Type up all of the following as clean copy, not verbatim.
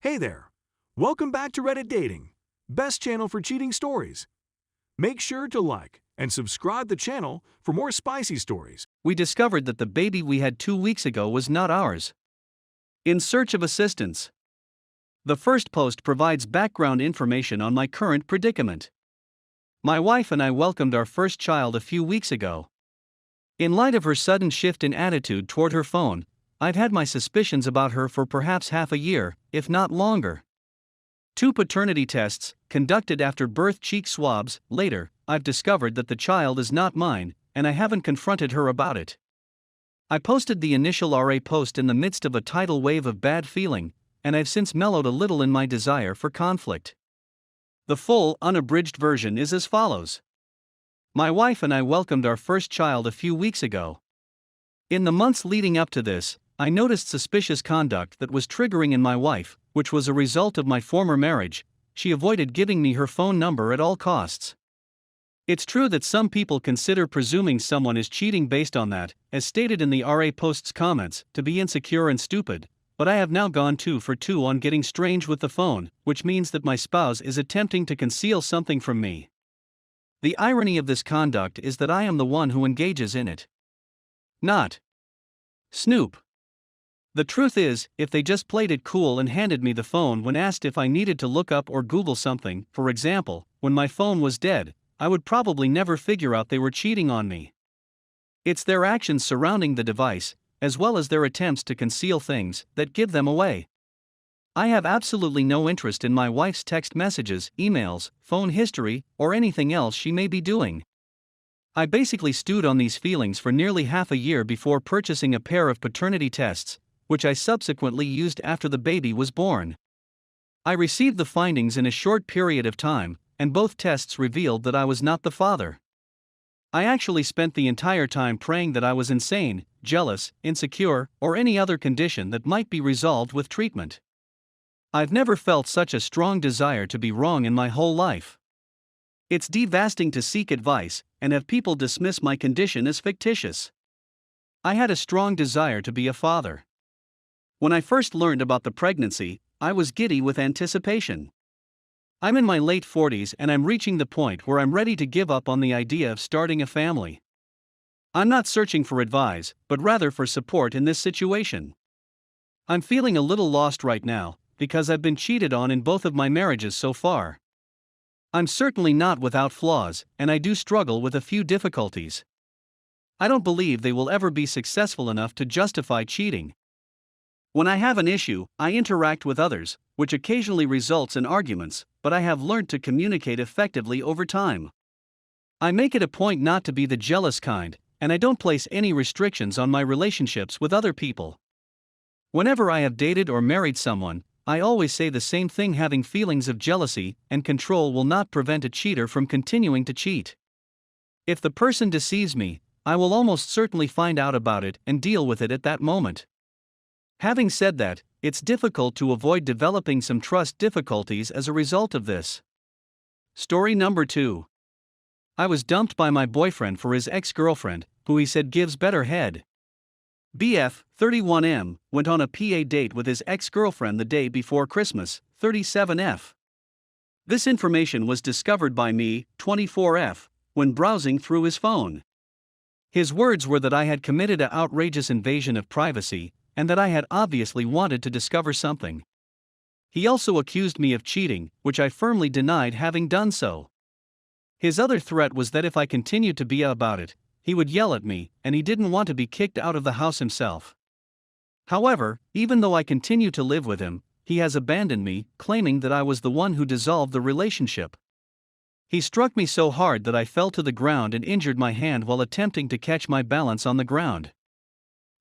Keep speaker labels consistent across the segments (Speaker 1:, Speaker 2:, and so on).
Speaker 1: Hey there! Welcome back to Reddit Dating, best channel for cheating stories. Make sure to like and subscribe the channel for more spicy stories.
Speaker 2: We discovered that the baby we had 2 weeks ago was not ours. In search of assistance. The first post provides background information on my current predicament. My wife and I welcomed our first child a few weeks ago. In light of her sudden shift in attitude toward her phone, I've had my suspicions about her for perhaps half a year, if not longer. 2 paternity tests, conducted after birth cheek swabs, later, I've discovered that the child is not mine, and I haven't confronted her about it. I posted the initial RA post in the midst of a tidal wave of bad feeling, and I've since mellowed a little in my desire for conflict. The full, unabridged version is as follows. My wife and I welcomed our first child a few weeks ago. In the months leading up to this, I noticed suspicious conduct that was triggering in my wife, which was a result of my former marriage. She avoided giving me her phone number at all costs. It's true that some people consider presuming someone is cheating based on that, as stated in the RA post's comments, to be insecure and stupid, but I have now gone 2 for 2 on getting strange with the phone, which means that my spouse is attempting to conceal something from me. The irony of this conduct is that I am the one who engages in it. Not Snoop. The truth is, if they just played it cool and handed me the phone when asked if I needed to look up or Google something, for example, when my phone was dead, I would probably never figure out they were cheating on me. It's their actions surrounding the device, as well as their attempts to conceal things, that give them away. I have absolutely no interest in my wife's text messages, emails, phone history, or anything else she may be doing. I basically stewed on these feelings for nearly half a year before purchasing a pair of paternity tests, which I subsequently used after the baby was born. I received the findings in a short period of time, and both tests revealed that I was not the father. I actually spent the entire time praying that I was insane, jealous, insecure, or any other condition that might be resolved with treatment. I've never felt such a strong desire to be wrong in my whole life. It's devastating to seek advice and have people dismiss my condition as fictitious. I had a strong desire to be a father. When I first learned about the pregnancy, I was giddy with anticipation. I'm in my late 40s and I'm reaching the point where I'm ready to give up on the idea of starting a family. I'm not searching for advice, but rather for support in this situation. I'm feeling a little lost right now, because I've been cheated on in both of my marriages so far. I'm certainly not without flaws, and I do struggle with a few difficulties. I don't believe they will ever be successful enough to justify cheating. When I have an issue, I interact with others, which occasionally results in arguments, but I have learned to communicate effectively over time. I make it a point not to be the jealous kind, and I don't place any restrictions on my relationships with other people. Whenever I have dated or married someone, I always say the same thing: having feelings of jealousy and control will not prevent a cheater from continuing to cheat. If the person deceives me, I will almost certainly find out about it and deal with it at that moment. Having said that, it's difficult to avoid developing some trust difficulties as a result of this. Story number 2. I was dumped by my boyfriend for his ex-girlfriend, who he said gives better head. BF, 31M, went on a PA date with his ex-girlfriend the day before Christmas, 37F. This information was discovered by me, 24F, when browsing through his phone. His words were that I had committed an outrageous invasion of privacy, and that I had obviously wanted to discover something. He also accused me of cheating, which I firmly denied having done so. His other threat was that if I continued to be about it, he would yell at me, and he didn't want to be kicked out of the house himself. However, even though I continue to live with him, he has abandoned me, claiming that I was the one who dissolved the relationship. He struck me so hard that I fell to the ground and injured my hand while attempting to catch my balance on the ground.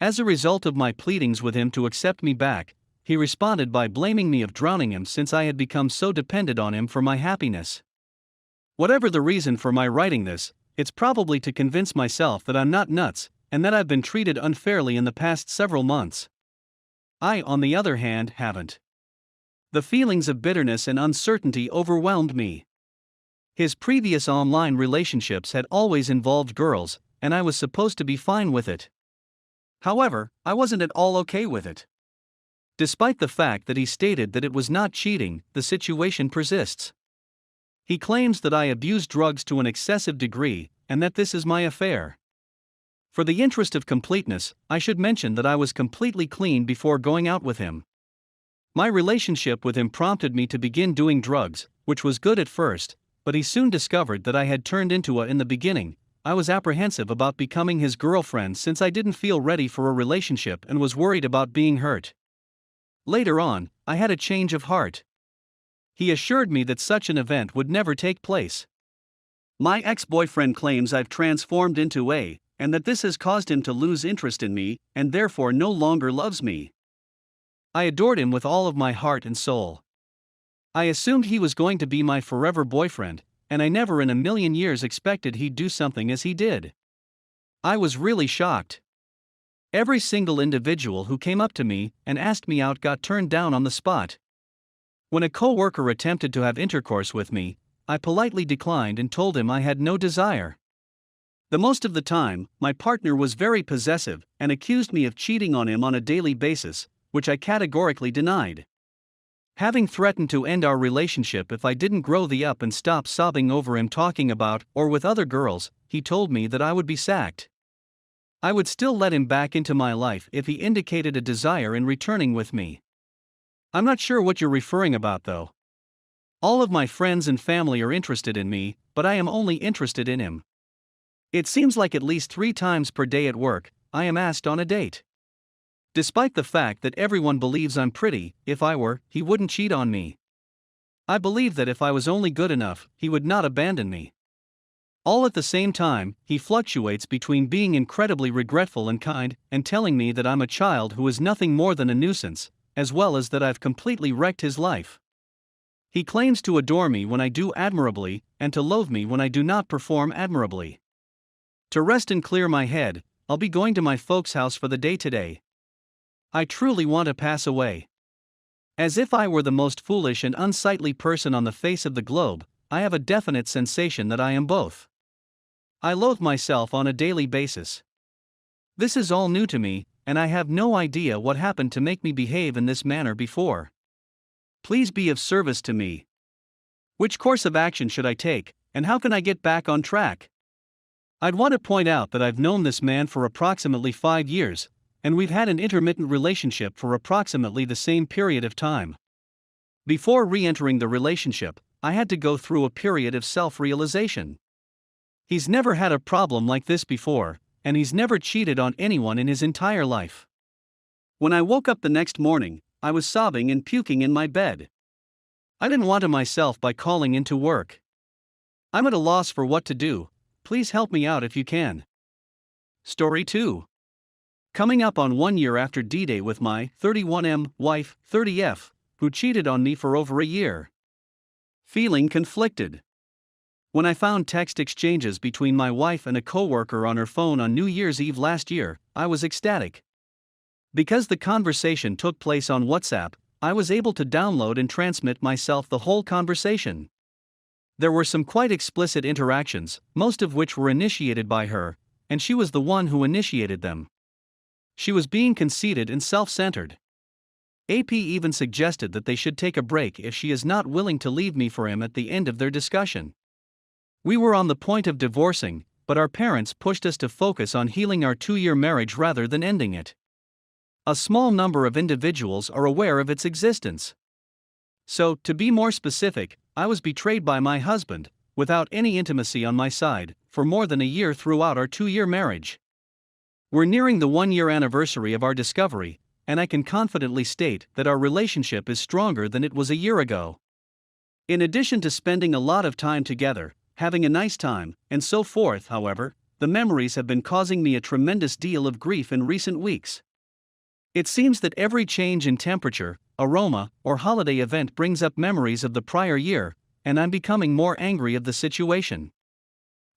Speaker 2: As a result of my pleadings with him to accept me back, he responded by blaming me of drowning him since I had become so dependent on him for my happiness. Whatever the reason for my writing this, it's probably to convince myself that I'm not nuts, and that I've been treated unfairly in the past several months. I, on the other hand, haven't. The feelings of bitterness and uncertainty overwhelmed me. His previous online relationships had always involved girls, and I was supposed to be fine with it. However, I wasn't at all okay with it. Despite the fact that he stated that it was not cheating, the situation persists. He claims that I abuse drugs to an excessive degree, and that this is my affair. For the interest of completeness, I should mention that I was completely clean before going out with him. My relationship with him prompted me to begin doing drugs, which was good at first, but he soon discovered that I had turned into a in the beginning. I was apprehensive about becoming his girlfriend since I didn't feel ready for a relationship and was worried about being hurt. Later on, I had a change of heart. He assured me that such an event would never take place. My ex-boyfriend claims I've transformed into a, and that this has caused him to lose interest in me, and therefore no longer loves me. I adored him with all of my heart and soul. I assumed he was going to be my forever boyfriend, and I never in a million years expected he'd do something as he did. I was really shocked. Every single individual who came up to me and asked me out got turned down on the spot. When a co-worker attempted to have intercourse with me, I politely declined and told him I had no desire. The most of the time, my partner was very possessive and accused me of cheating on him on a daily basis, which I categorically denied. Having threatened to end our relationship if I didn't grow the up and stop sobbing over him talking about or with other girls, he told me that I would be sacked. I would still let him back into my life if he indicated a desire in returning with me. I'm not sure what you're referring about though. All of my friends and family are interested in me, but I am only interested in him. It seems like at least 3 times per day at work, I am asked on a date. Despite the fact that everyone believes I'm pretty, if I were, he wouldn't cheat on me. I believe that if I was only good enough, he would not abandon me. All at the same time, he fluctuates between being incredibly regretful and kind, and telling me that I'm a child who is nothing more than a nuisance, as well as that I've completely wrecked his life. He claims to adore me when I do admirably, and to loathe me when I do not perform admirably. To rest and clear my head, I'll be going to my folks' house for the day today. I truly want to pass away. As if I were the most foolish and unsightly person on the face of the globe, I have a definite sensation that I am both. I loathe myself on a daily basis. This is all new to me, and I have no idea what happened to make me behave in this manner before. Please be of service to me. Which course of action should I take, and how can I get back on track? I'd want to point out that I've known this man for approximately 5 years, and we've had an intermittent relationship for approximately the same period of time. Before re-entering the relationship, I had to go through a period of self-realization. He's never had a problem like this before, and he's never cheated on anyone in his entire life. When I woke up the next morning, I was sobbing and puking in my bed. I didn't want to myself by calling into work. I'm at a loss for what to do. Please help me out if you can. Story 2. Coming up on 1 year after D-Day with my 31M wife, 30F, who cheated on me for over a year. Feeling conflicted. When I found text exchanges between my wife and a coworker on her phone on New Year's Eve last year, I was ecstatic. Because the conversation took place on WhatsApp, I was able to download and transmit myself the whole conversation. There were some quite explicit interactions, most of which were initiated by her, and she was the one who initiated them. She was being conceited and self-centered. AP even suggested that they should take a break if she is not willing to leave me for him at the end of their discussion. We were on the point of divorcing, but our parents pushed us to focus on healing our 2-year marriage rather than ending it. A small number of individuals are aware of its existence. So, to be more specific, I was betrayed by my husband, without any intimacy on my side, for more than a year throughout our 2-year marriage. We're nearing the 1-year anniversary of our discovery, and I can confidently state that our relationship is stronger than it was a year ago. In addition to spending a lot of time together, having a nice time, and so forth, however, the memories have been causing me a tremendous deal of grief in recent weeks. It seems that every change in temperature, aroma, or holiday event brings up memories of the prior year, and I'm becoming more angry of the situation.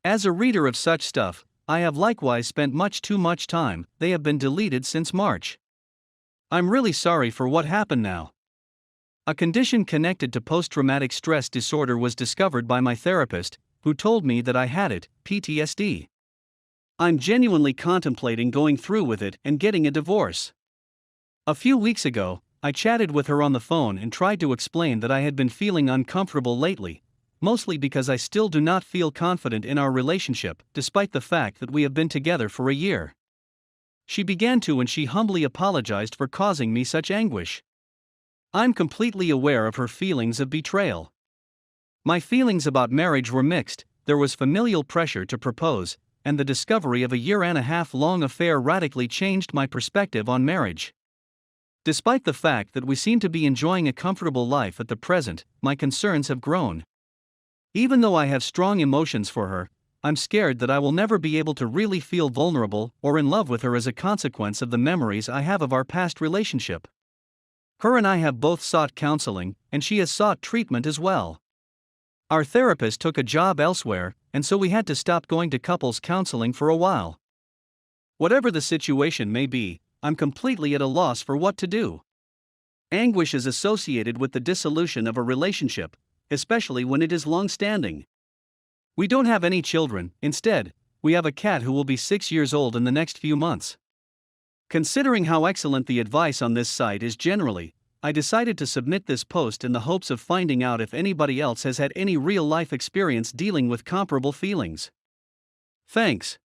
Speaker 2: As a reader of such stuff, I have likewise spent much too much time. They have been deleted since March. I'm really sorry for what happened now. A condition connected to post-traumatic stress disorder was discovered by my therapist, who told me that I had it, PTSD. I'm genuinely contemplating going through with it and getting a divorce. A few weeks ago, I chatted with her on the phone and tried to explain that I had been feeling uncomfortable lately, mostly because I still do not feel confident in our relationship, despite the fact that we have been together for a year. She began to, and she humbly apologized for causing me such anguish. I'm completely aware of her feelings of betrayal. My feelings about marriage were mixed. There was familial pressure to propose, and the discovery of a year-and-a-half-long affair radically changed my perspective on marriage. Despite the fact that we seem to be enjoying a comfortable life at the present, my concerns have grown. Even though I have strong emotions for her, I'm scared that I will never be able to really feel vulnerable or in love with her as a consequence of the memories I have of our past relationship. Her and I have both sought counseling, and she has sought treatment as well. Our therapist took a job elsewhere, and so we had to stop going to couples counseling for a while. Whatever the situation may be, I'm completely at a loss for what to do. Anguish is associated with the dissolution of a relationship, especially when it is long-standing. We don't have any children. Instead, we have a cat who will be 6 years old in the next few months. Considering how excellent the advice on this site is generally, I decided to submit this post in the hopes of finding out if anybody else has had any real-life experience dealing with comparable feelings. Thanks.